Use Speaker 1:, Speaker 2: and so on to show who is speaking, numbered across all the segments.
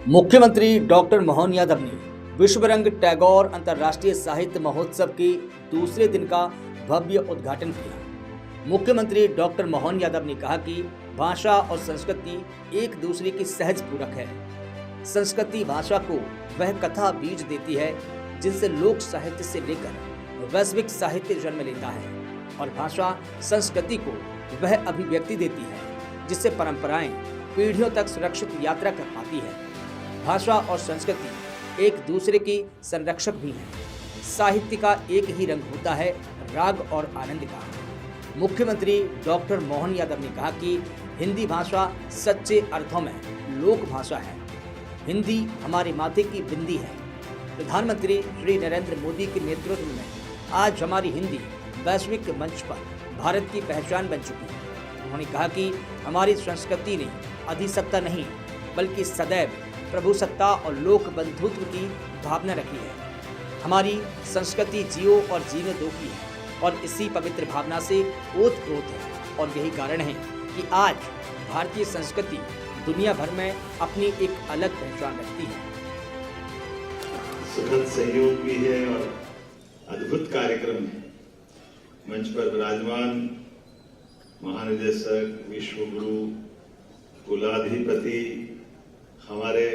Speaker 1: मुख्यमंत्री डॉक्टर मोहन यादव ने विश्वरंग टैगोर अंतर्राष्ट्रीय साहित्य महोत्सव के दूसरे दिन का भव्य उद्घाटन किया। मुख्यमंत्री डॉक्टर मोहन यादव ने कहा कि भाषा और संस्कृति एक दूसरे की सहज पूरक है। संस्कृति भाषा को वह कथा बीज देती है जिनसे लोक साहित्य से लेकर वैश्विक साहित्य जन्म लेता है, और भाषा संस्कृति को वह अभिव्यक्ति देती है जिससे परंपराएं पीढ़ियों तक सुरक्षित यात्रा कर पाती है। भाषा और संस्कृति एक दूसरे की संरक्षक भी हैं। साहित्य का एक ही रंग होता है, राग और आनंद का। मुख्यमंत्री डॉक्टर मोहन यादव ने कहा कि हिंदी भाषा सच्चे अर्थों में लोक भाषा है। हिंदी हमारे माथे की बिंदी है। प्रधानमंत्री श्री नरेंद्र मोदी के नेतृत्व में आज हमारी हिंदी वैश्विक मंच पर भारत की पहचान बन चुकी है। उन्होंने कहा कि हमारी संस्कृति ने अधिसत्ता नहीं बल्कि सदैव प्रभुसत्ता और लोक बंधुत्व की भावना रखी है। हमारी संस्कृति जियो और जीने दो की है और इसी पवित्र भावना से ओत-प्रोत है, और यही कारण है कि आज भारतीय संस्कृति दुनिया भर में अपनी एक अलग पहचान रखती है।
Speaker 2: सुखद सहयोग भी है और अद्भुत कार्यक्रम है। मंच पर विराजमान महानिदेशक, विश्वगुरु, कुलाधिपति हमारे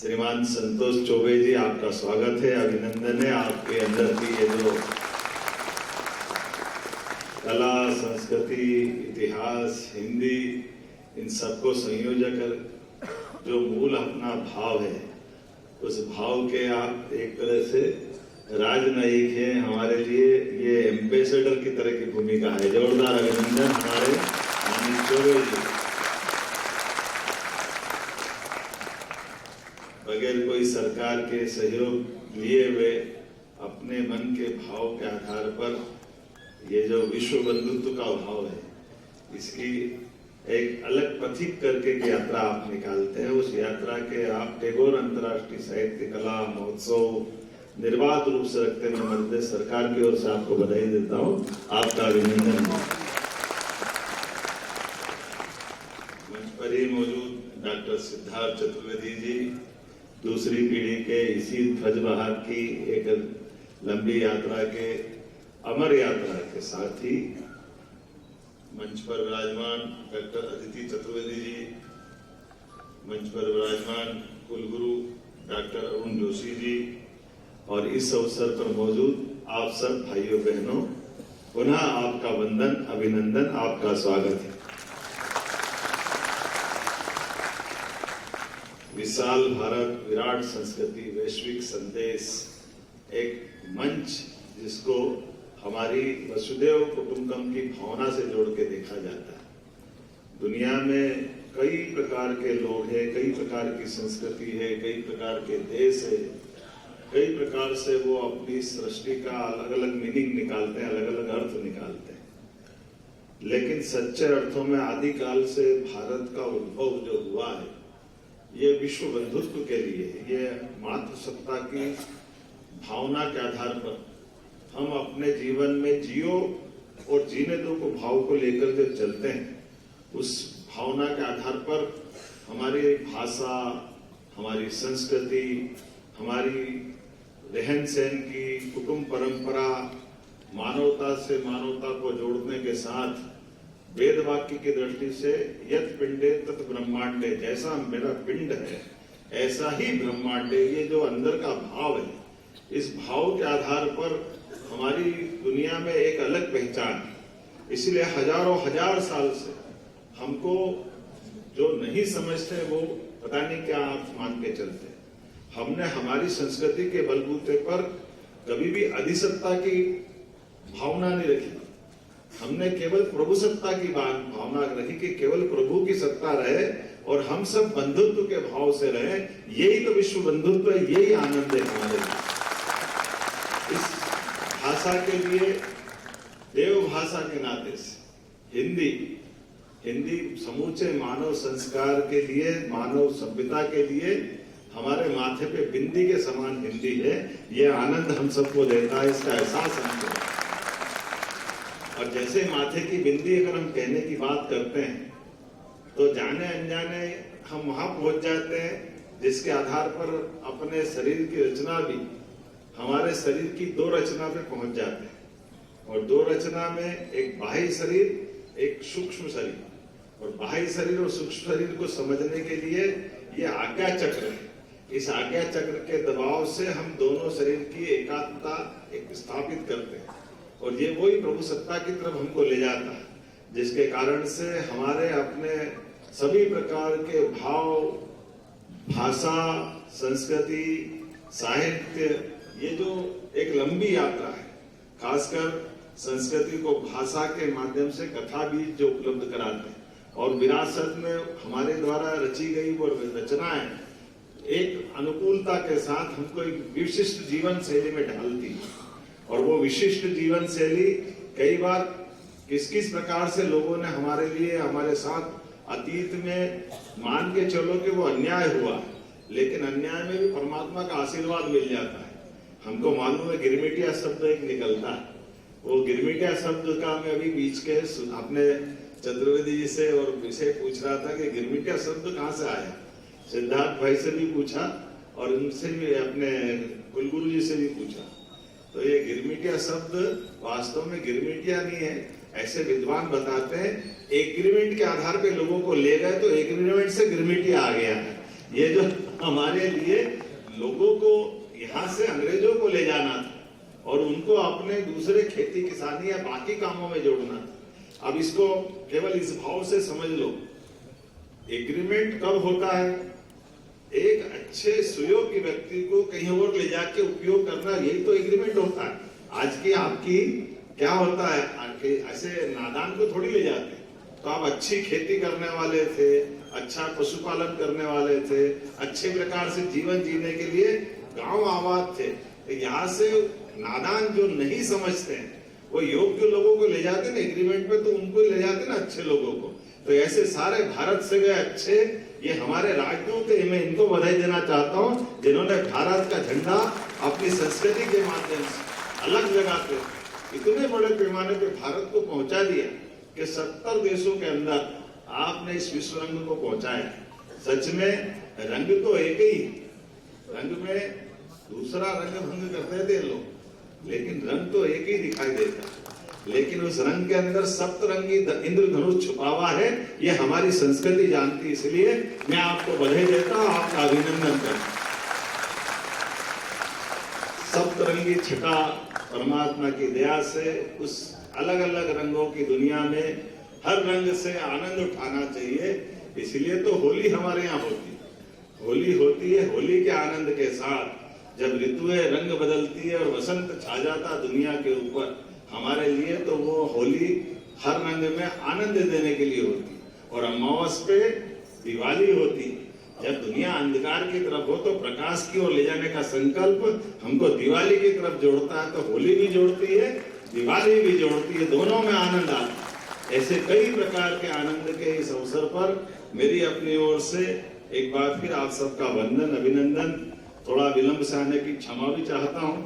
Speaker 2: श्रीमान संतोष चौबे जी, आपका स्वागत है, अभिनंदन है। आपके अंदर की ये जो कला, संस्कृति, इतिहास, हिंदी, इन सबको संयोजन कर जो मूल अपना भाव है, उस भाव के आप एक तरह से राजनयिक हैं। हमारे लिए ये एम्बेसडर की तरह की भूमिका है। जोरदार अभिनंदन हमारे माननीय चौबे जी। बगैर कोई सरकार के सहयोग लिए हुए अपने मन के भाव के आधार पर ये जो विश्व बंधुत्व का भाव है, इसकी एक अलग पथिक करके की यात्रा आप निकालते हैं। उस यात्रा के आप टैगोर अंतर्राष्ट्रीय साहित्य कला महोत्सव निर्बाध रूप से रखते हैं। मैं मध्य सरकार की ओर से आपको बधाई देता हूँ, आपका अभिनंदन। मंच पर ही मौजूद डॉक्टर सिद्धार्थ चतुर्वेदी जी, दूसरी पीढ़ी के इसी ध्वजवाहक की एक लंबी यात्रा के अमर यात्रा के साथ ही मंच पर विराजमान डॉक्टर अदिति चतुर्वेदी जी, मंच पर विराजमान कुलगुरु डॉक्टर अरुण जोशी जी, और इस अवसर पर मौजूद आप सब भाइयों बहनों, पुनः आपका वंदन, अभिनंदन, आपका स्वागत है। विशाल भारत, विराट संस्कृति, वैश्विक संदेश, एक मंच जिसको हमारी वसुदेव कुटुंबकम की भावना से जोड़ के देखा जाता है। दुनिया में कई प्रकार के लोग हैं, कई प्रकार की संस्कृति है, कई प्रकार के देश है, कई प्रकार से वो अपनी सृष्टि का अलग अलग मीनिंग निकालते हैं, अलग अलग अर्थ निकालते हैं। लेकिन सच्चे अर्थों में आदिकाल से भारत का उद्भव जो हुआ है, ये विश्व बंधुत्व के लिए, ये मातृसत्ता की भावना के आधार पर हम अपने जीवन में जियो और जीने दो को भाव को लेकर जो चलते हैं, उस भावना के आधार पर हमारी भाषा, हमारी संस्कृति, हमारी रहन सहन की कुटुंब परंपरा, मानवता से मानवता को जोड़ने के साथ वेद वाक्य की दृष्टि से यत् पिंडे तत् ब्रह्मांडे, जैसा मेरा पिंड है ऐसा ही ब्रह्मांडे, ये जो अंदर का भाव है, इस भाव के आधार पर हमारी दुनिया में एक अलग पहचान है। इसलिए हजारों हजार साल से हमको जो नहीं समझते वो पता नहीं क्या अर्थ मान के चलते हैं। हमने हमारी संस्कृति के बलबूते पर कभी भी अधिसत्ता की भावना नहीं रखी। हमने केवल प्रभुसत्ता की भावना रखी कि केवल प्रभु की सत्ता रहे और हम सब बंधुत्व के भाव से रहे। यही तो विश्व बंधुत्व है, यही आनंद है हमारे लिए। इस भाषा के लिए, देव भाषा के नाते से हिंदी समूचे मानव संस्कार के लिए, मानव सभ्यता के लिए हमारे माथे पे बिंदी के समान हिंदी है। ये आनंद हम सबको देता है, इसका एहसास हमको। और जैसे माथे की बिंदी अगर हम कहने की बात करते हैं तो जाने अनजाने हम वहां पहुंच जाते हैं जिसके आधार पर अपने शरीर की रचना भी हमारे शरीर की दो रचना पे पहुंच जाते हैं। और दो रचना में एक बाह्य शरीर, एक सूक्ष्म शरीर। और बाह्य शरीर और सूक्ष्म शरीर को समझने के लिए ये आज्ञा चक्र है। इस आज्ञा चक्र के दबाव से हम दोनों शरीर की एकात्मता स्थापित करते हैं और ये वही प्रभु सत्ता की तरफ हमको ले जाता है, जिसके कारण से हमारे अपने सभी प्रकार के भाव, भाषा, संस्कृति, साहित्य, ये जो एक लंबी यात्रा है, खासकर संस्कृति को भाषा के माध्यम से कथा भी जो उपलब्ध कराते हैं और विरासत में हमारे द्वारा रची गई वो रचनाएं एक अनुकूलता के साथ हमको एक विशिष्ट जीवन शैली में ढालती है। और वो विशिष्ट जीवन शैली कई बार किस किस प्रकार से लोगों ने हमारे लिए, हमारे साथ अतीत में मान के चलो कि वो अन्याय हुआ, लेकिन अन्याय में भी परमात्मा का आशीर्वाद मिल जाता है। हमको मालूम है गिरमिटिया शब्द एक निकलता है, वो गिरमिटिया शब्द का मैं अभी बीच के अपने चतुर्वेदी जी से और विषय पूछ रहा था कि गिरमिटिया शब्द कहाँ से आया। सिद्धार्थ भाई से भी पूछा और उनसे भी, अपने कुलगुरु जी से भी पूछा। तो ये गिरमिटिया शब्द वास्तव में गिरमिटिया नहीं है, ऐसे विद्वान बताते हैं एग्रीमेंट के आधार पे लोगों को ले गए तो एग्रीमेंट से गिरमिटिया आ गया है। ये जो हमारे लिए लोगों को यहाँ से अंग्रेजों को ले जाना था और उनको अपने दूसरे खेती किसानी या बाकी कामों में जोड़ना था। अब इसको केवल इस भाव से समझ लो, एग्रीमेंट कब होता है? एक अच्छे सुयोग्य व्यक्ति को कहीं और ले जाके उपयोग करना, यही तो एग्रीमेंट होता है। आज की आपकी क्या होता है, ऐसे नादान को थोड़ी ले जाते। तो आप अच्छी खेती करने वाले थे, अच्छा पशुपालन करने वाले थे, अच्छे प्रकार से जीवन जीने के लिए गांव आबाद थे। तो यहाँ से नादान जो नहीं समझते हैं वो योग्य लोगों को ले जाते ना एग्रीमेंट पे, तो उनको ले जाते ना अच्छे लोगों को। तो ऐसे सारे भारत से गए अच्छे ये हमारे राजदूत थे। मैं इनको बधाई देना चाहता हूँ जिन्होंने भारत का झंडा अपनी संस्कृति के माध्यम से अलग जगह पे इतने बड़े पैमाने पे भारत को पहुंचा दिया कि 70 देशों के अंदर आपने इस विश्व रंग को पहुंचाया। सच में रंग तो एक ही, रंग में दूसरा रंग भंग करते थे लोग, लेकिन रंग तो एक ही दिखाई देता है। लेकिन उस रंग के अंदर सप्तरंगी इंद्रधनुष छुपा हुआ है, ये हमारी संस्कृति जानती है। इसलिए मैं आपको बधाई देता हूं, आपका अभिनंदन करता हूं। सप्तरंगी छटा परमात्मा की दया से उस अलग अलग रंगों की दुनिया में हर रंग से आनंद उठाना चाहिए। इसलिए तो होली हमारे यहाँ होती है। होली होती है होली के आनंद के साथ, जब ऋतुएं रंग बदलती है और वसंत छा जाता दुनिया के ऊपर। हमारे लिए तो वो होली हर रंग में आनंद देने के लिए होती है। और अमावस पे दिवाली होती है, जब दुनिया अंधकार की तरफ हो तो प्रकाश की ओर ले जाने का संकल्प हमको दिवाली की तरफ जोड़ता है। तो होली भी जोड़ती है, दिवाली भी जोड़ती है, दोनों में आनंद आता है। ऐसे कई प्रकार के आनंद के इस अवसर पर मेरी अपनी ओर से एक बार फिर आप सबका वंदन, अभिनंदन। थोड़ा विलंब से आने की क्षमा भी चाहता हूँ।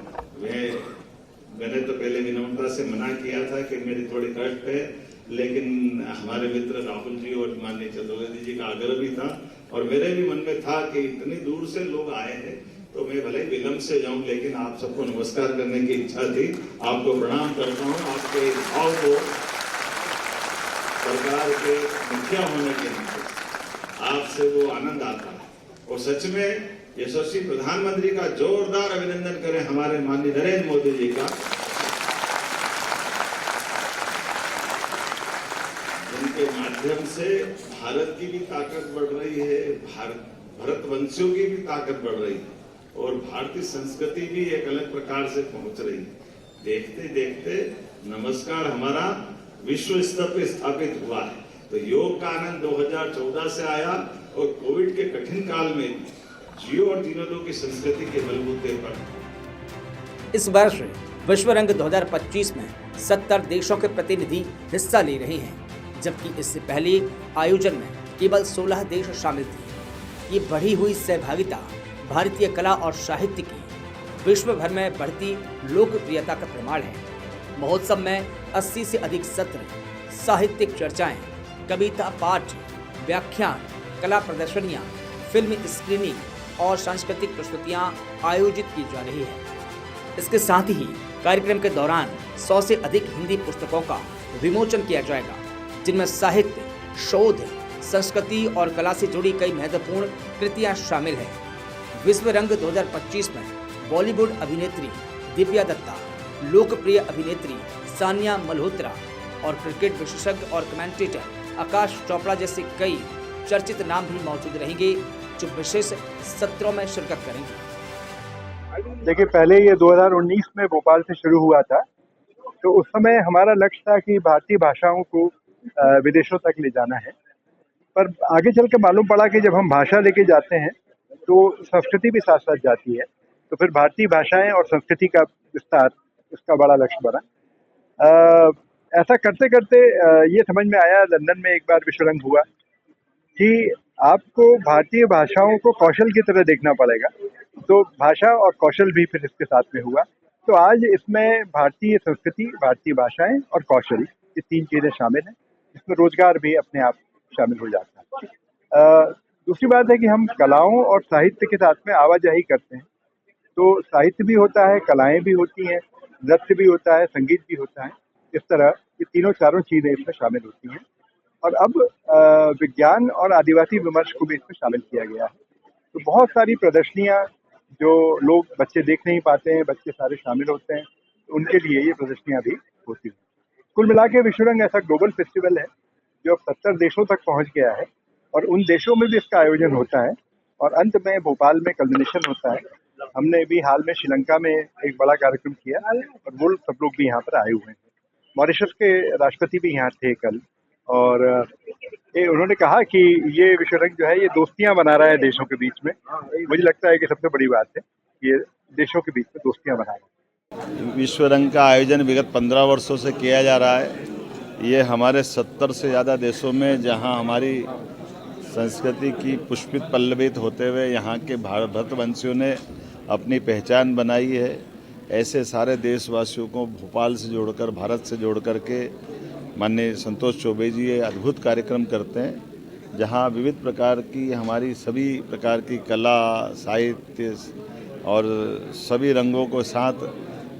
Speaker 2: मैंने तो पहले विनम्रता से मना किया था कि मेरी थोड़ी कष्ट है, लेकिन हमारे मित्र राहुल जी और माननीय चतुर्वेदी जी का आग्रह भी था और मेरे भी मन में था कि इतनी दूर से लोग आए हैं तो मैं भले ही विलंब से जाऊं, लेकिन आप सबको नमस्कार करने की इच्छा थी। आपको प्रणाम करता हूँ। आपके भाव को सरकार के मुखिया होने के नाते आपसे वो आनंद आता है। और सच में यशस्वी प्रधानमंत्री का जोरदार अभिनंदन करें हमारे माननीय नरेंद्र मोदी जी का, उनके माध्यम से भारत की भी ताकत बढ़ रही है, भारतवंशियों की भी ताकत बढ़ रही है और भारतीय संस्कृति भी एक अलग प्रकार से पहुंच रही है। देखते देखते नमस्कार हमारा विश्व स्तर पे स्थापित हुआ है। तो योग का आनंद 2014 से आया और कोविड के कठिन काल में जियो और जीनोदो की संस्कृति के बलबूते पर
Speaker 1: इस वर्ष विश्व रंग 2025 में 70 देशों के प्रतिनिधि हिस्सा ले रहे हैं, जबकि इससे पहले आयोजन में केवल 16 देश शामिल थे। ये बढ़ी हुई सहभागिता भारतीय कला और साहित्य की विश्व भर में बढ़ती लोकप्रियता का प्रमाण है। महोत्सव में 80 से अधिक सत्र, साहित्यिक चर्चाएं, कविता पाठ, व्याख्यान, कला प्रदर्शनियां, फिल्म स्क्रीनिंग, और सांस्कृतिक प्रस्तुतियां आयोजित की जा रही है। इसके साथ ही कार्यक्रम के दौरान 100 से अधिक हिंदी पुस्तकों का विमोचन किया जाएगा, जिनमें साहित्य, शोध, संस्कृति और कला से जुड़ी कई महत्वपूर्ण कृतियां शामिल हैं। विश्व रंग 2025 में बॉलीवुड अभिनेत्री दिव्या दत्ता, लोकप्रिय अभिनेत्री सानिया मल्होत्रा और क्रिकेट विशेषज्ञ और कमेंटेटर आकाश चोपड़ा जैसे कई चर्चित नाम भी मौजूद रहेंगे, जो विशेष सत्रों में शिरकत करेंगे।
Speaker 3: देखिए, पहले ये 2019 में भोपाल से शुरू हुआ था, तो उस समय हमारा लक्ष्य था कि भारतीय भाषाओं को विदेशों तक ले जाना है। पर आगे चल के मालूम पड़ा कि जब हम भाषा लेके जाते हैं तो संस्कृति भी साथ साथ जाती है, तो फिर भारतीय भाषाएं और संस्कृति का विस्तार उसका बड़ा लक्ष्य बना। ऐसा करते करते ये समझ में आया, लंदन में एक बार विश्व रंग हुआ, कि आपको भारतीय भाषाओं को कौशल की तरह देखना पड़ेगा। तो भाषा और कौशल भी फिर इसके साथ में हुआ। तो आज इसमें भारतीय संस्कृति, भारतीय भाषाएं और कौशल, ये 3 चीज़ें शामिल हैं। इसमें रोजगार भी अपने आप शामिल हो जाता है। दूसरी बात है कि हम कलाओं और साहित्य के साथ में आवाजाही करते हैं, तो साहित्य भी होता है, कलाएं भी होती हैं, नृत्य भी होता है, संगीत भी होता है। इस तरह ये तीनों चारों चीज़ें इसमें शामिल होती हैं। और अब विज्ञान और आदिवासी विमर्श को भी इसमें शामिल किया गया है। तो बहुत सारी प्रदर्शनियाँ जो लोग, बच्चे देख नहीं पाते हैं, बच्चे सारे शामिल होते हैं, तो उनके लिए ये प्रदर्शनियाँ भी होती हैं। कुल मिला के विश्व रंग ऐसा ग्लोबल फेस्टिवल है जो अब 70 देशों तक पहुंच गया है, और उन देशों में भी इसका आयोजन होता है, और अंत में भोपाल में कल्मिनेशन होता है। हमने भी हाल में श्रीलंका में एक बड़ा कार्यक्रम किया, और वो सब लोग भी यहाँ पर आए हुए हैं। मॉरिशस के राष्ट्रपति भी यहाँ थे कल, और उन्होंने कहा कि ये विश्व रंग जो है ये दोस्तियाँ बना रहा है देशों के बीच में। मुझे लगता है कि सबसे बड़ी बात है ये देशों के बीच में दोस्तियाँ बना रहा है।
Speaker 2: विश्व रंग का आयोजन विगत 15 वर्षों से किया जा रहा है। ये हमारे 70 से ज़्यादा देशों में, जहां हमारी संस्कृति की पुष्पित पल्लवित होते हुए यहाँ के भारतवंशियों ने अपनी पहचान बनाई है, ऐसे सारे देशवासियों को भोपाल से जोड़कर, भारत से जोड़ करके माननीय संतोष चौबे जी ये अद्भुत कार्यक्रम करते हैं, जहाँ विविध प्रकार की हमारी सभी प्रकार की कला, साहित्य और सभी रंगों को साथ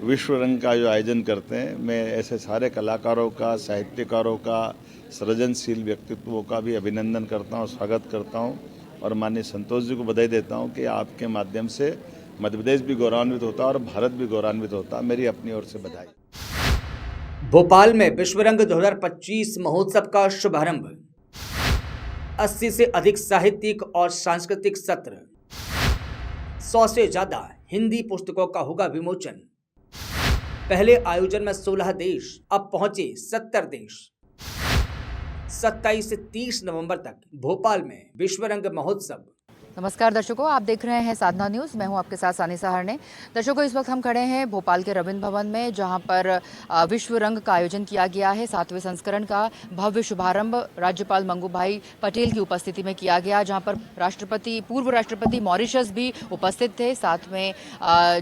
Speaker 2: विश्व रंग का जो आयोजन करते हैं। मैं ऐसे सारे कलाकारों का, साहित्यकारों का, सृजनशील व्यक्तित्वों का भी अभिनंदन करता हूँ, स्वागत करता हूँ, और माननीय संतोष जी को बधाई देता हूँ कि आपके माध्यम से मध्य प्रदेश भी गौरवान्वित होता है और भारत भी गौरवान्वित होता है। मेरी अपनी ओर से बधाई।
Speaker 1: भोपाल में विश्व रंग 2025 महोत्सव का शुभारंभ, 80 से अधिक साहित्यिक और सांस्कृतिक सत्र, 100 से ज्यादा हिंदी पुस्तकों का होगा विमोचन। पहले आयोजन में 16 देश, अब पहुंचे 70 देश। 27 से 30 नवंबर तक भोपाल में विश्व रंग महोत्सव।
Speaker 4: नमस्कार दर्शकों, आप देख रहे हैं साधना न्यूज़। मैं हूं आपके साथ सानी सहारने। दर्शकों, इस वक्त हम खड़े हैं भोपाल के रविंद्र भवन में, जहां पर विश्व रंग का आयोजन किया गया है। 7वें संस्करण का भव्य शुभारंभ राज्यपाल मंगू भाई पटेल की उपस्थिति में किया गया, जहां पर पूर्व राष्ट्रपति मॉरिशस भी उपस्थित थे। साथ में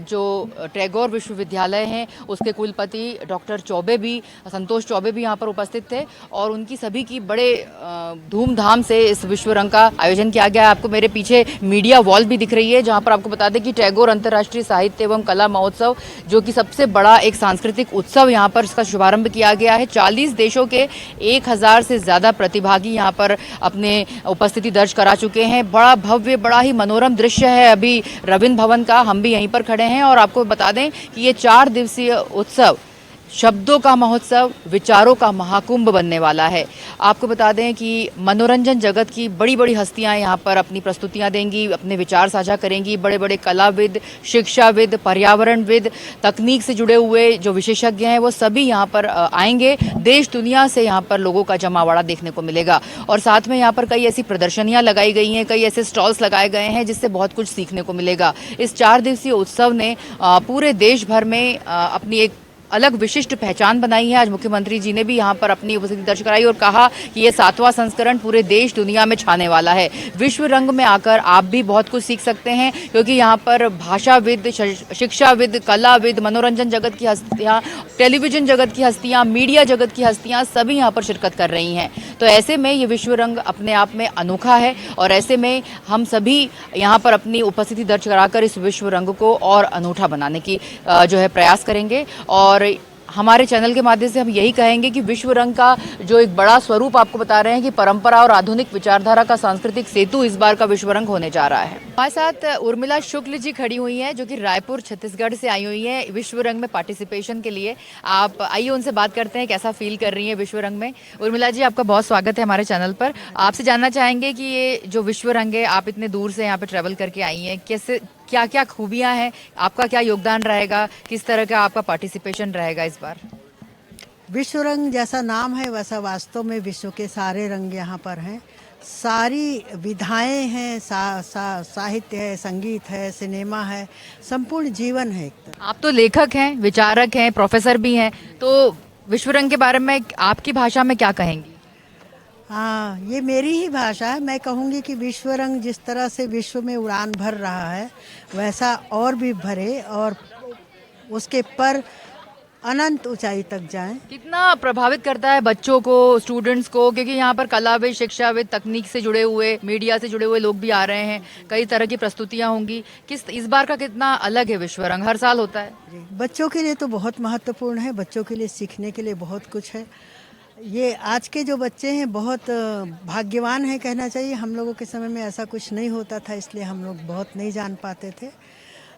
Speaker 4: जो टैगोर विश्वविद्यालय हैं उसके कुलपति डॉक्टर चौबे भी, संतोष चौबे भी यहाँ पर उपस्थित थे, और उनकी सभी की बड़े धूमधाम से इस विश्व रंग का आयोजन किया गया। आपको मेरे पीछे मीडिया वॉल भी दिख रही है, जहां पर आपको बता दें कि टैगोर अंतर्राष्ट्रीय साहित्य एवं कला महोत्सव, जो कि सबसे बड़ा एक सांस्कृतिक उत्सव, यहां पर इसका शुभारंभ किया गया है। 40 देशों के 1000 से ज्यादा प्रतिभागी यहां पर अपने उपस्थिति दर्ज करा चुके हैं। बड़ा भव्य, बड़ा ही मनोरम दृश्य है अभी रविंद्र भवन का। हम भी यहीं पर खड़े हैं, और आपको बता दें कि ये 4 दिवसीय उत्सव शब्दों का महोत्सव, विचारों का महाकुंभ बनने वाला है। आपको बता दें कि मनोरंजन जगत की बड़ी बड़ी हस्तियां यहाँ पर अपनी प्रस्तुतियां देंगी, अपने विचार साझा करेंगी। बड़े बड़े कलाविद, शिक्षाविद, पर्यावरणविद, तकनीक से जुड़े हुए जो विशेषज्ञ हैं वो सभी यहाँ पर आएंगे। देश दुनिया से यहाँ पर लोगों का जमावड़ा देखने को मिलेगा, और साथ में यहाँ पर कई ऐसी प्रदर्शनियां लगाई गई हैं, कई ऐसे स्टॉल्स लगाए गए हैं जिससे बहुत कुछ सीखने को मिलेगा। इस 4 दिवसीय उत्सव ने पूरे देश भर में अपनी एक अलग विशिष्ट पहचान बनाई है। आज मुख्यमंत्री जी ने भी यहाँ पर अपनी उपस्थिति दर्ज कराई और कहा कि ये 7वां संस्करण पूरे देश दुनिया में छाने वाला है। विश्व रंग में आकर आप भी बहुत कुछ सीख सकते हैं, क्योंकि यहाँ पर भाषाविद, शिक्षाविद, कलाविद, मनोरंजन जगत की हस्तियाँ, टेलीविजन जगत की हस्तियाँ, मीडिया जगत की हस्तियाँ सभी यहाँ पर शिरकत कर रही हैं। तो ऐसे में ये विश्व रंग अपने आप में अनोखा है और ऐसे में हम सभी यहाँ पर अपनी उपस्थिति दर्ज कराकर इस विश्व रंग को और अनूठा बनाने की जो है प्रयास करेंगे। और हमारे चैनल के माध्यम से हम यही कहेंगे कि विश्व रंग का जो एक बड़ा स्वरूप आपको बता रहे हैं कि परंपरा और आधुनिक विचारधारा का सांस्कृतिक सेतु इस बार का विश्व रंग होने जा रहा है। हमारे साथ उर्मिला शुक्ल जी खड़ी हुई हैं, जो कि रायपुर छत्तीसगढ़ से आई हुई हैं विश्व रंग में पार्टिसिपेशन के लिए। आप आइए उनसे बात करते हैं कैसा फील कर रही हैं विश्व रंग में। उर्मिला जी, आपका बहुत स्वागत है हमारे चैनल पर। आपसे जानना चाहेंगे कि ये जो विश्व रंग है, आप इतने दूर से यहाँ पे ट्रेवल करके आई हैं, कैसे, क्या क्या खूबियां हैं, आपका क्या योगदान रहेगा, किस तरह का आपका पार्टिसिपेशन रहेगा इस बार?
Speaker 5: विश्व रंग जैसा नाम है वैसा वास्तव में विश्व के सारे रंग यहाँ पर हैं। सारी विधाएं हैं, साहित्य है, संगीत है, सिनेमा है, संपूर्ण जीवन है एक तरह।
Speaker 4: आप तो लेखक हैं, विचारक हैं, प्रोफेसर भी हैं, तो विश्व रंग के बारे में आपकी भाषा में क्या कहेंगी?
Speaker 5: हाँ, ये मेरी ही भाषा है। मैं कहूँगी कि विश्व रंग जिस तरह से विश्व में उड़ान भर रहा है वैसा और भी भरे और उसके पर अनंत ऊंचाई तक जाएं।
Speaker 4: कितना प्रभावित करता है बच्चों को, स्टूडेंट्स को, क्योंकि यहाँ पर कलाविद, शिक्षाविद, तकनीक से जुड़े हुए, मीडिया से जुड़े हुए लोग भी आ रहे हैं, कई तरह की प्रस्तुतियाँ होंगी। इस बार का कितना अलग है विश्व रंग? हर साल होता है।
Speaker 5: बच्चों के लिए तो बहुत महत्वपूर्ण है, बच्चों के लिए सीखने के लिए बहुत कुछ है। ये आज के जो बच्चे हैं बहुत भाग्यवान हैं कहना चाहिए। हम लोगों के समय में ऐसा कुछ नहीं होता था, इसलिए हम लोग बहुत नहीं जान पाते थे।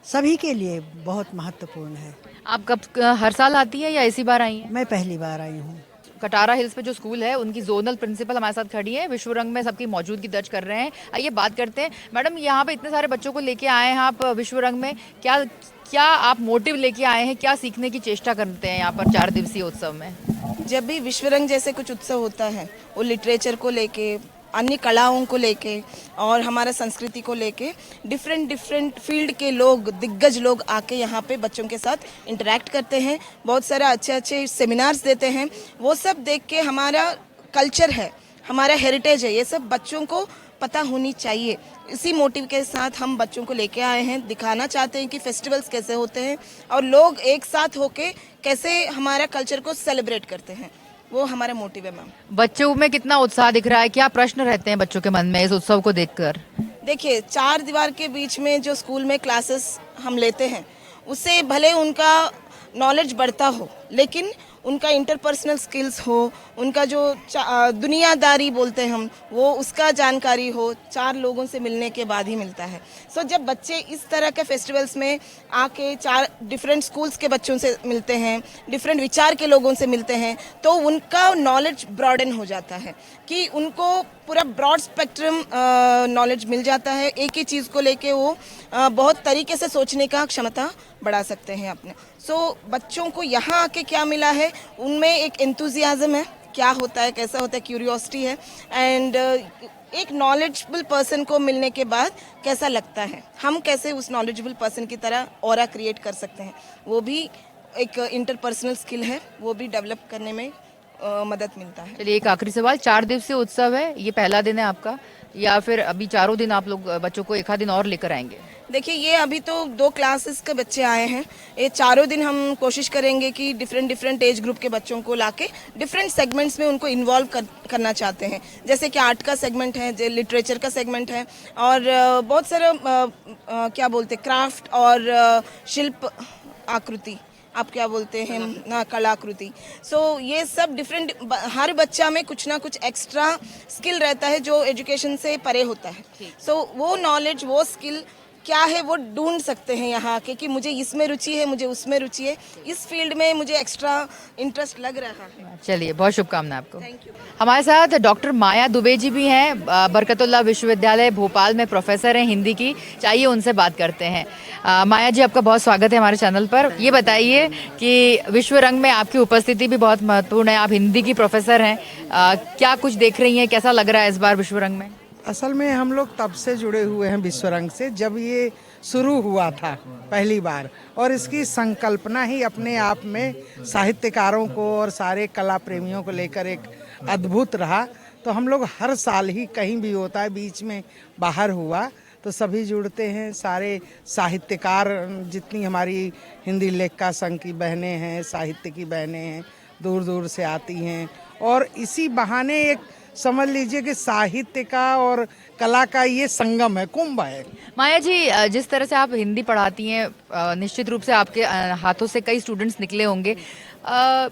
Speaker 5: सभी के लिए बहुत महत्वपूर्ण है।
Speaker 4: आप कब हर साल आती है या इसी बार आई हैं?
Speaker 5: मैं पहली बार आई हूँ।
Speaker 4: कटारा हिल्स पे जो स्कूल है उनकी जोनल प्रिंसिपल हमारे साथ खड़ी है, विश्व रंग में सबकी मौजूदगी दर्ज कर रहे हैं। आइए बात करते हैं। मैडम, यहाँ पे इतने सारे बच्चों को लेके आए हैं आप विश्व रंग में, क्या आप मोटिव लेके आए हैं, क्या सीखने की चेष्टा करते हैं यहाँ पर 4 दिवसीय उत्सव में?
Speaker 6: जब भी विश्व रंग जैसे कुछ उत्सव होता है वो लिटरेचर को लेके, अन्य कलाओं को लेके और हमारा संस्कृति को लेके डिफरेंट फील्ड के लोग, दिग्गज लोग आके यहाँ पे बच्चों के साथ इंटरेक्ट करते हैं, बहुत सारा अच्छे सेमिनार्स देते हैं। वो सब देख के हमारा कल्चर है, हमारा हेरिटेज है, ये सब बच्चों को पता होनी चाहिए। इसी मोटिव के साथ हम बच्चों को लेके आए हैं, दिखाना चाहते हैं कि फेस्टिवल्स कैसे होते हैं और लोग एक साथ होके कैसे हमारा कल्चर को सेलिब्रेट करते हैं, वो हमारा मोटिव है। मैम,
Speaker 4: बच्चों में कितना उत्साह दिख रहा है, क्या प्रश्न रहते हैं बच्चों के मन में इस उत्सव को देखकर?
Speaker 6: देखिए, 4 दीवार के बीच में जो स्कूल में क्लासेस हम लेते हैं उससे भले उनका नॉलेज बढ़ता हो, लेकिन उनका इंटरपर्सनल स्किल्स हो, उनका जो दुनियादारी बोलते हैं हम, वो उसका जानकारी हो, 4 लोगों से मिलने के बाद ही मिलता है। सो जब बच्चे इस तरह के फेस्टिवल्स में आके 4 डिफरेंट स्कूल्स के बच्चों से मिलते हैं, डिफरेंट विचार के लोगों से मिलते हैं, तो उनका नॉलेज ब्रॉडन हो जाता है कि उनको पूरा ब्रॉड स्पेक्ट्रम नॉलेज मिल जाता है। एक ही चीज़ को लेके वो बहुत तरीके से सोचने का क्षमता बढ़ा सकते हैं अपने। सो बच्चों को यहाँ आके क्या मिला है, उनमें एक एंथुजियाज्म है, क्या होता है, कैसा होता है, क्यूरियोसिटी है, एंड एक नॉलेजेबल पर्सन को मिलने के बाद कैसा लगता है, हम कैसे उस नॉलेजेबल पर्सन की तरह ऑरा क्रिएट कर सकते हैं, वो भी एक इंटरपर्सनल स्किल है, वो भी डेवलप करने में मदद मिलता है।
Speaker 4: चलिए, एक आखिरी सवाल, 4 दिवसीय उत्सव है, ये पहला दिन है आपका या फिर अभी 4 दिन आप लोग बच्चों को एक आध दिन और लेकर आएंगे?
Speaker 6: देखिए, ये अभी तो 2 क्लासेस के बच्चे आए हैं, ये 4 दिन हम कोशिश करेंगे कि डिफरेंट एज ग्रुप के बच्चों को लाके डिफरेंट सेगमेंट्स में उनको इन्वॉल्व करना चाहते हैं। जैसे कि आर्ट का सेगमेंट है, लिटरेचर का सेगमेंट है और बहुत सारा क्या बोलते हैं, क्राफ्ट और शिल्प आकृति, आप क्या बोलते हैं ना, कलाकृति। सो ये सब डिफरेंट, हर बच्चा में कुछ ना कुछ एक्स्ट्रा स्किल रहता है जो एजुकेशन से परे होता है। सो वो नॉलेज, वो स्किल क्या है, वो ढूंढ सकते हैं यहाँ आके कि मुझे इसमें रुचि है, मुझे उसमें रुचि है, इस फील्ड में मुझे एक्स्ट्रा इंटरेस्ट लग रहा है।
Speaker 4: चलिए, बहुत शुभकामनाएं आपको।
Speaker 6: Thank you.
Speaker 4: हमारे साथ डॉक्टर माया दुबे जी भी हैं, बरकतुल्लाह विश्वविद्यालय भोपाल में प्रोफेसर हैं हिंदी की। चाहिए उनसे बात करते हैं। माया जी, आपका बहुत स्वागत है हमारे चैनल पर। ये बताइए कि विश्व रंग में आपकी उपस्थिति भी बहुत महत्वपूर्ण है, आप हिंदी की प्रोफेसर हैं, क्या कुछ देख रही हैं, कैसा लग रहा है इस बार विश्व रंग में?
Speaker 7: असल में हम लोग तब से जुड़े हुए हैं विश्व रंग से, जब ये शुरू हुआ था पहली बार, और इसकी संकल्पना ही अपने आप में साहित्यकारों को और सारे कला प्रेमियों को लेकर एक अद्भुत रहा। तो हम लोग हर साल ही कहीं भी होता है, बीच में बाहर हुआ तो सभी जुड़ते हैं, सारे साहित्यकार, जितनी हमारी हिंदी लेखका संघ की बहनें हैं, साहित्य की बहनें हैं, दूर दूर से आती हैं, और इसी बहाने एक समझ लीजिए कि साहित्य का और कला का ये संगम है, कुंभ है।
Speaker 4: माया जी, जिस तरह से आप हिंदी पढ़ाती हैं, निश्चित रूप से आपके हाथों से कई स्टूडेंट्स निकले होंगे।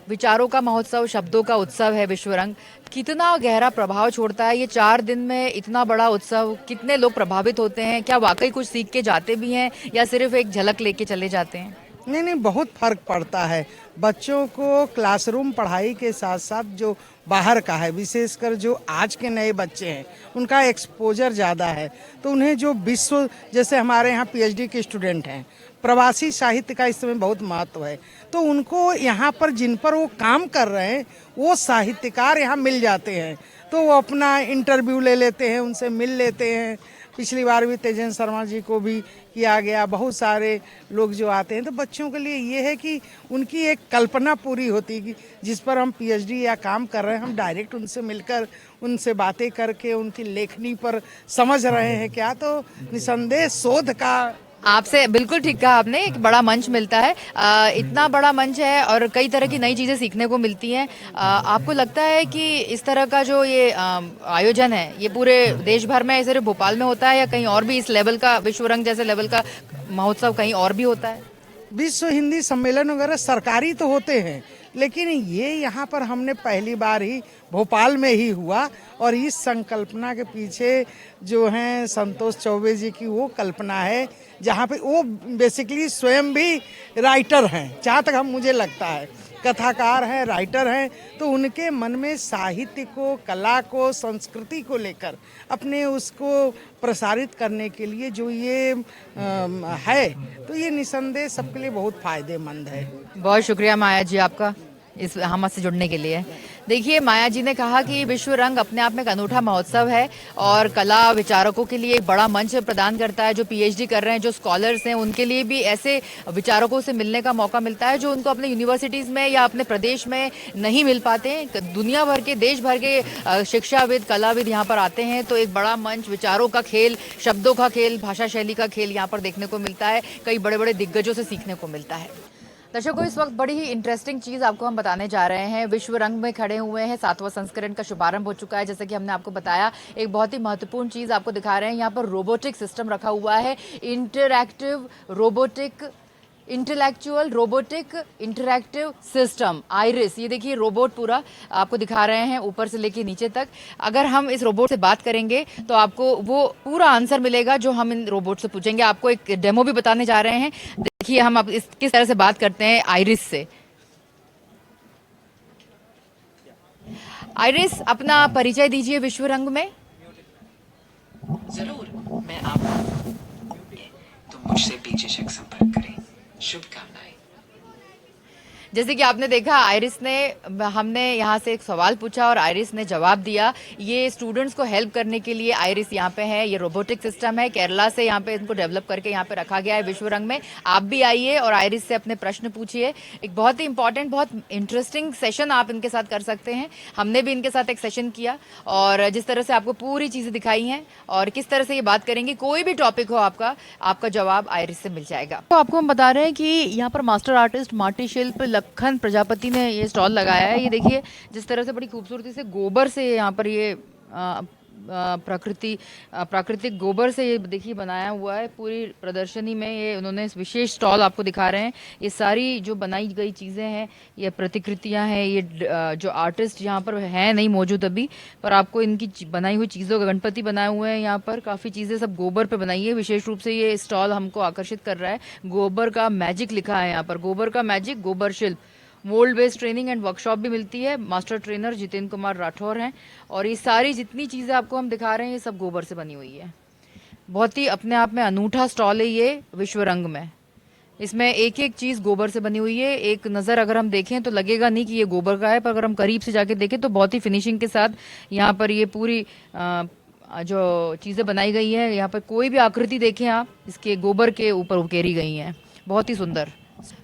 Speaker 4: विचारों का महोत्सव, शब्दों का उत्सव है विश्व रंग, कितना गहरा प्रभाव छोड़ता है ये 4 दिन में इतना बड़ा उत्सव? कितने लोग प्रभावित होते हैं? क्या वाकई कुछ सीख के जाते भी हैं या सिर्फ एक झलक लेके चले जाते हैं?
Speaker 7: नहीं, बहुत फर्क पड़ता है। बच्चों को क्लासरूम पढ़ाई के साथ साथ जो बाहर का है, विशेषकर जो आज के नए बच्चे हैं, उनका एक्सपोजर ज़्यादा है, तो उन्हें जो विश्व, जैसे हमारे यहाँ पीएचडी के स्टूडेंट हैं, प्रवासी साहित्य का इस समय बहुत महत्व है, तो उनको यहाँ पर जिन पर वो काम कर रहे हैं वो साहित्यकार यहाँ मिल जाते हैं, तो वो अपना इंटरव्यू ले लेते हैं, उनसे मिल लेते हैं। पिछली बार भी तेजन शर्मा जी को भी किया गया, बहुत सारे लोग जो आते हैं, तो बच्चों के लिए ये है कि उनकी एक कल्पना पूरी होती है कि जिस पर हम पीएचडी या काम कर रहे हैं, हम डायरेक्ट उनसे मिलकर, उनसे बातें करके उनकी लेखनी पर समझ रहे हैं क्या, तो निसंदेह शोध का।
Speaker 4: आपसे बिल्कुल ठीक कहा आपने, एक बड़ा मंच मिलता है, इतना बड़ा मंच है और कई तरह की नई चीज़ें सीखने को मिलती हैं। आपको लगता है कि इस तरह का जो ये आयोजन है, ये पूरे देश भर में, सिर्फ भोपाल में होता है या कहीं और भी इस लेवल का, विश्व रंग जैसे लेवल का महोत्सव कहीं और भी होता है?
Speaker 7: विश्व हिंदी सम्मेलन वगैरह सरकारी तो होते हैं, लेकिन ये यहाँ पर हमने पहली बार ही भोपाल में ही हुआ, और इस संकल्पना के पीछे जो हैं संतोष चौबे जी की वो कल्पना है, जहाँ पे वो बेसिकली स्वयं भी राइटर हैं, जहाँ तक हम मुझे लगता है, कथाकार हैं, राइटर हैं, तो उनके मन में साहित्य को, कला को, संस्कृति को लेकर अपने उसको प्रसारित करने के लिए जो ये है, तो ये निसंदेह सबके लिए बहुत फायदेमंद है।
Speaker 4: बहुत शुक्रिया माया जी आपका इस हमसे जुड़ने के लिए। देखिए, माया जी ने कहा कि विश्व रंग अपने आप में एक अनूठा महोत्सव है और कला विचारकों के लिए एक बड़ा मंच प्रदान करता है। जो पीएचडी कर रहे हैं, जो स्कॉलर्स हैं, उनके लिए भी ऐसे विचारकों से मिलने का मौका मिलता है जो उनको अपने यूनिवर्सिटीज़ में या अपने प्रदेश में नहीं मिल पाते। दुनिया भर के, देश भर के शिक्षाविद, कलाविद यहाँ पर आते हैं, तो एक बड़ा मंच, विचारों का खेल, शब्दों का खेल, भाषा शैली का खेल यहाँ पर देखने को मिलता है। कई बड़े बड़े दिग्गजों से सीखने को मिलता है। दर्शकों, इस वक्त बड़ी ही इंटरेस्टिंग चीज़ आपको हम बताने जा रहे हैं। विश्व रंग में खड़े हुए हैं, 7वां संस्करण का शुभारंभ हो चुका है। जैसे कि हमने आपको बताया, एक बहुत ही महत्वपूर्ण चीज़ आपको दिखा रहे हैं। यहाँ पर रोबोटिक सिस्टम रखा हुआ है, interactive robotic, intellectual robotic interactive system iris. ये देखिए, रोबोट पूरा आपको दिखा रहे हैं ऊपर से लेके नीचे तक। अगर हम इस रोबोट से बात करेंगे तो आपको वो पूरा आंसर मिलेगा जो हम इन रोबोट से पूछेंगे। आपको एक डेमो भी बताने जा रहे हैं। देखिए, हम अब इस किस तरह से बात करते हैं आइरिस से। आइरिस, अपना परिचय दीजिए विश्व रंग में।
Speaker 8: जरूर, मैं आपको तो मुझसे बेझिझक संपर्क करें। शुभकामनाएं।
Speaker 4: जैसे कि आपने देखा, आइरिस ने, हमने यहाँ से एक सवाल पूछा और आइरिस ने जवाब दिया। ये स्टूडेंट्स को हेल्प करने के लिए आइरिस यहाँ पे है। ये रोबोटिक सिस्टम है, केरला से यहाँ पे इनको डेवलप करके यहाँ पे रखा गया है विश्व रंग में। आप भी आइए और आइरिस से अपने प्रश्न पूछिए। एक बहुत ही इंपॉर्टेंट, बहुत इंटरेस्टिंग सेशन आप इनके साथ कर सकते हैं। हमने भी इनके साथ एक सेशन किया और जिस तरह से आपको पूरी चीज़ें दिखाई हैं और किस तरह से ये बात करेंगे, कोई भी टॉपिक हो आपका जवाब आइरिस से मिल जाएगा। तो आपको हम बता रहे हैं कि यहाँ पर मास्टर आर्टिस्ट माटी शिल्प लखन प्रजापति ने ये स्टॉल लगाया है। ये देखिए, जिस तरह से बड़ी खूबसूरती से गोबर से यहाँ पर ये प्राकृतिक गोबर से ये देखिए बनाया हुआ है। पूरी प्रदर्शनी में ये उन्होंने इस विशेष स्टॉल आपको दिखा रहे हैं। ये सारी जो बनाई गई चीज़ें हैं, ये प्रतिकृतियां हैं, ये जो आर्टिस्ट यहाँ पर हैं नहीं मौजूद अभी, पर आपको इनकी बनाई हुई चीज़ों का, गणपति बनाए हुए हैं यहाँ पर, काफ़ी चीज़ें सब गोबर पे बनाई है। विशेष रूप से ये स्टॉल हमको आकर्षित कर रहा है। गोबर का मैजिक लिखा है यहाँ पर, गोबर का मैजिक, गोबर शिल्प। Mould based training and workshop भी मिलती है। मास्टर ट्रेनर जितेंद्र कुमार राठौर हैं और ये सारी जितनी चीज़ें आपको हम दिखा रहे हैं, ये सब गोबर से बनी हुई है। बहुत ही अपने आप में अनूठा स्टॉल है ये विश्व रंग में। इसमें एक एक चीज़ गोबर से बनी हुई है। एक नज़र अगर हम देखें तो लगेगा नहीं कि ये गोबर का है, पर अगर हम करीब से जाके देखें तो बहुत ही फिनिशिंग के साथ यहाँ पर ये पूरी जो चीज़ें बनाई गई है, यहाँ पर कोई भी आकृति देखें आप, इसके गोबर के ऊपर उकेरी गई हैं, बहुत ही सुंदर।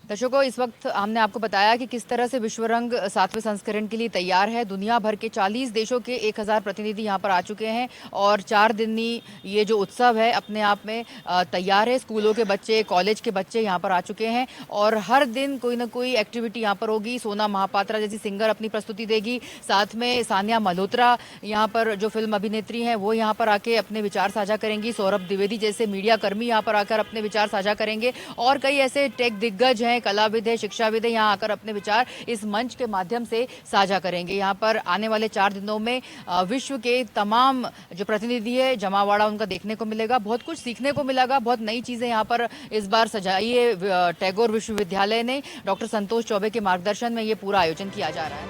Speaker 4: दर्शकों, इस वक्त हमने आपको बताया कि किस तरह से विश्व रंग 7वें संस्करण के लिए तैयार है। दुनिया भर के 40 देशों के 1000 प्रतिनिधि यहाँ पर आ चुके हैं और 4 दिनी ये जो उत्सव है अपने आप में तैयार है। स्कूलों के बच्चे, कॉलेज के बच्चे यहाँ पर आ चुके हैं और हर दिन कोई ना कोई एक्टिविटी यहाँ पर होगी। सोना महापात्रा जैसी सिंगर अपनी प्रस्तुति देगी, साथ में सानिया मल्होत्रा यहाँ पर जो फिल्म अभिनेत्री हैं वो यहाँ पर आके अपने विचार साझा करेंगी। सौरभ द्विवेदी जैसे मीडिया कर्मी यहाँ पर आकर अपने विचार साझा करेंगे और कई ऐसे टेक दिग्गज हैं, कलाविद है, शिक्षाविद है, यहाँ आकर अपने विचार इस मंच के माध्यम से साझा करेंगे। यहाँ पर आने वाले 4 दिनों में विश्व के तमाम जो प्रतिनिधि है जमावाड़ा उनका देखने को मिलेगा। बहुत कुछ सीखने को मिलेगा, बहुत नई चीज़ें यहाँ पर इस बार सजाई है टैगोर विश्वविद्यालय ने। डॉक्टर संतोष चौबे के मार्गदर्शन में ये पूरा आयोजन किया जा रहा है।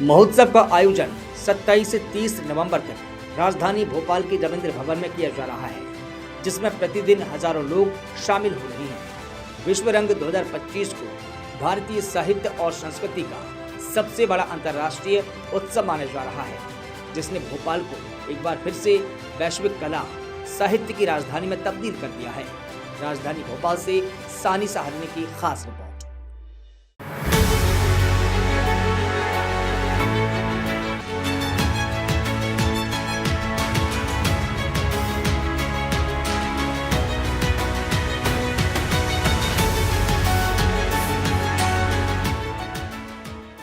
Speaker 1: महोत्सव का आयोजन 27 से 30 नवंबर तक राजधानी भोपाल के रविंद्र भवन में किया जा रहा है, जिसमें प्रतिदिन हजारों लोग शामिल हो रहे हैं। विश्व रंग 2025 को भारतीय साहित्य और संस्कृति का सबसे बड़ा अंतर्राष्ट्रीय उत्सव माना जा रहा है, जिसने भोपाल को एक बार फिर से वैश्विक कला साहित्य की राजधानी में तब्दील कर दिया है। राजधानी भोपाल से सानी सहारने की खास रिपोर्ट।